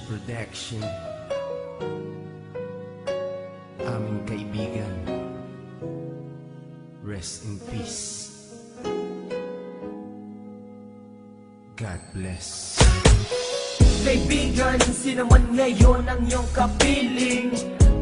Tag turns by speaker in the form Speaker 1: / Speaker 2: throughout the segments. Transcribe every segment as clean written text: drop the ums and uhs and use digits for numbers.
Speaker 1: Production. Aming kaibigan, rest in peace. God bless.
Speaker 2: Kaibigan, sino man ngayon ang iyong kapiling?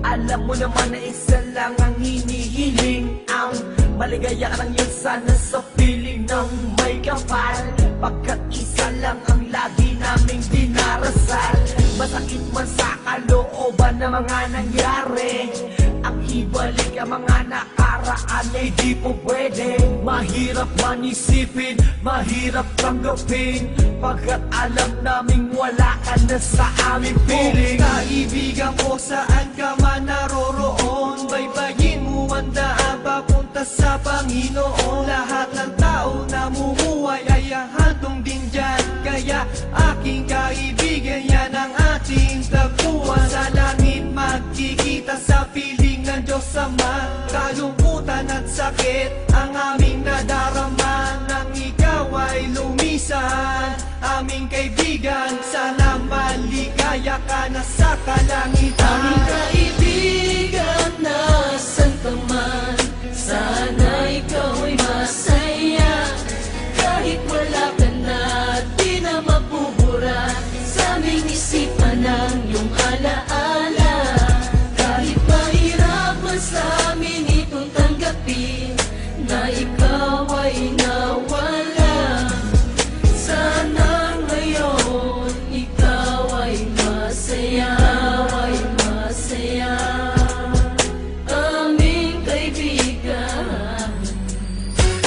Speaker 2: Alam mo naman na isa lang ang hinihiling. Ang maligaya ka lang yun sana sa piling ng may kapal, pagkat isa lang ang lagi naming dinarasal. Masakit man sa kalooban na mga nangyari, ang ibalik ang mga nakaraan ay di po pwede. Mahirap man isipin, mahirap tanggapin, pagkat alam naming wala ka na sa aming piling.
Speaker 3: Kaibigan ko, saan ka man naroroon, baybayin mo ang daan papunta sa Panginoon. Lahat ng tao na mumuhay ay hantong din dyan, kaya aking kaibigan, yan ang ating tagpuan. Sa langit magkikita sa piling ng Diyos Ama, kalungkutan at sakit ang aming nadarama. Nang ikaw ay lumisan, aming kaibigan, sana maligaya ka na sa kalangitan.
Speaker 4: Aming kaibigan, nasan ka man, sana ikaw ay masaya. Kahit wala ka na, di na mabubura sa aming isipan ng iyong alaala. Kahit mahirap man sa amin itong tanggapin na ikaw ay nawala, sana ngayon ikaw ay masaya, ay masaya. Aming kaibigan,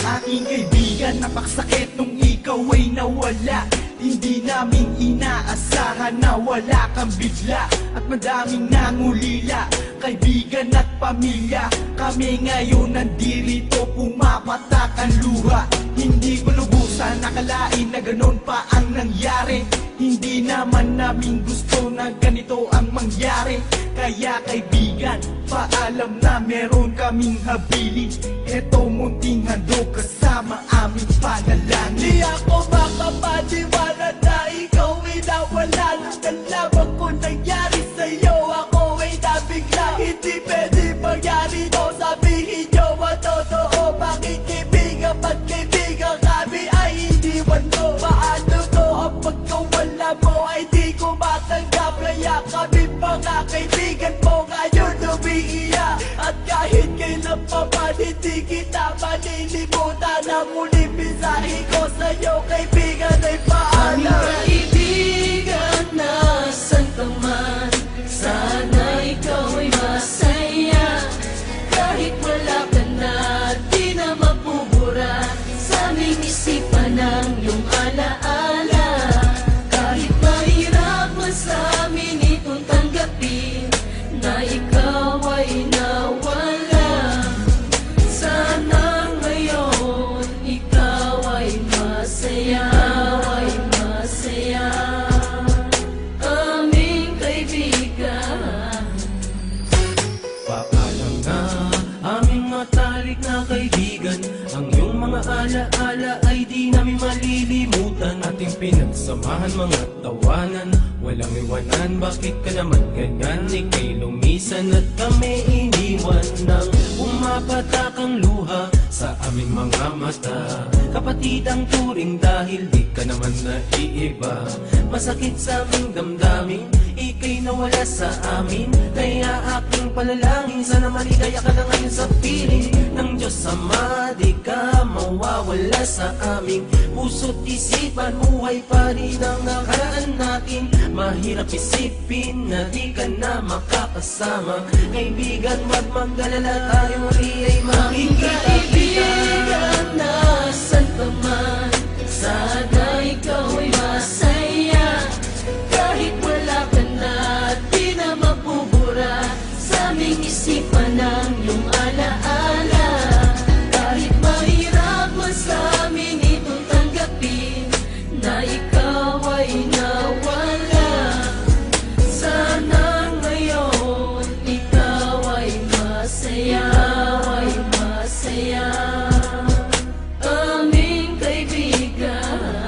Speaker 3: Aking kaibigan, napakasakit nung ikaw ay nawala. Hindi namin inaasahan na wala kang bigla, at madaming nangulila, kaibigan at pamilya. Kami ngayon nandirito, pumapatak ang luha. Hindi ko lubusan nakalain na ganon pa ang nangyari. Hindi naman namin gusto na ganito ang mangyari. Kaya kaibigan, paalam na meron kaming habilin. Eto munting handog kasama aming panalangin. Di ako makapaniwala na ikaw ay nawala. Nung nalaman ko nangyari sa'yo, ako ay nabigla. Hindi pwede mangyari to, sabihin nyo ang totoo. Bakit kaibigan, ba't kaibigan kami ay iniwan mo? Paano to ang pagkawala mo ay di ko matanggap? Kaya kami mga kaibigan mo ngayon umiiyak, at kahit kailan pa man hindi kita malilimutan. Ang muling mensahe ko sa'yo kaibigan ay
Speaker 4: aming
Speaker 3: paalam.
Speaker 4: kaibigan, nasan ka man, sana ikaw ay masaya. Kahit wala ka na, di na mabubura sa aming isipan ng iyong alaala. Kahit mahirap man sa amin itong tanggapin na ikaw ay nawala, sana ngayon ikaw ay masaya, ay masaya. Aming kaibigan,
Speaker 1: Paalam na aming matalik na kaibigan, ang iyong mga alaala ay di namin malilimutan. Ating pinagsamahan mga tawanan, walang iwanan. Bakit ka naman ganyan? Ika'y lumisan at kami iniwan nang umapatak ang luha sa aming mga mata. Kapatid ang turing dahil di ka naman naiiba. Masakit sa aming damdamin, ika'y nawala sa amin. Kaya aking panalangin, sana maligaya ka na ngayon sa piling ng Diyos Ama. Di ka mawawala sa aming puso't isipan. Buhay pa rin ang nakaraan natin. Mahirap isipin na di ka na makakasama. Kaibigan, wag mag-alala, tayo muli ay
Speaker 4: aming
Speaker 1: makikita.
Speaker 4: kaibigan, nasan ka man, sana ikaw ay masaya. Kahit wala ka na, di na mabubura sa aming isipan ng iyong alaala. Kahit mahirap man sa amin itong tanggapin na ikaw ay nawala, sana ngayon ikaw ay masaya, ay masaya. Aming kaibigan,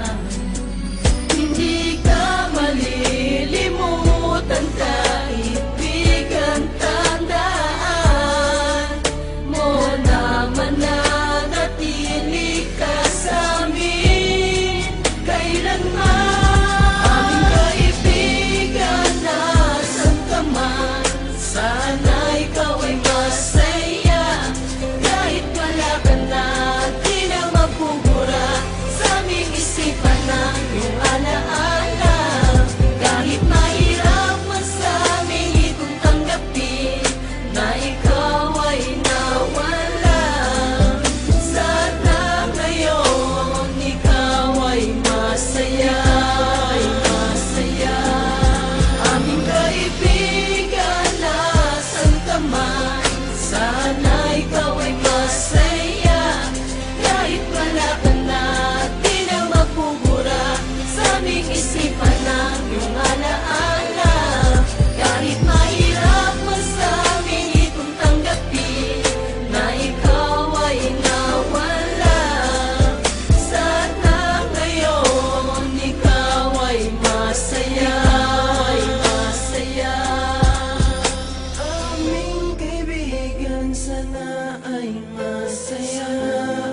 Speaker 1: ay masaya.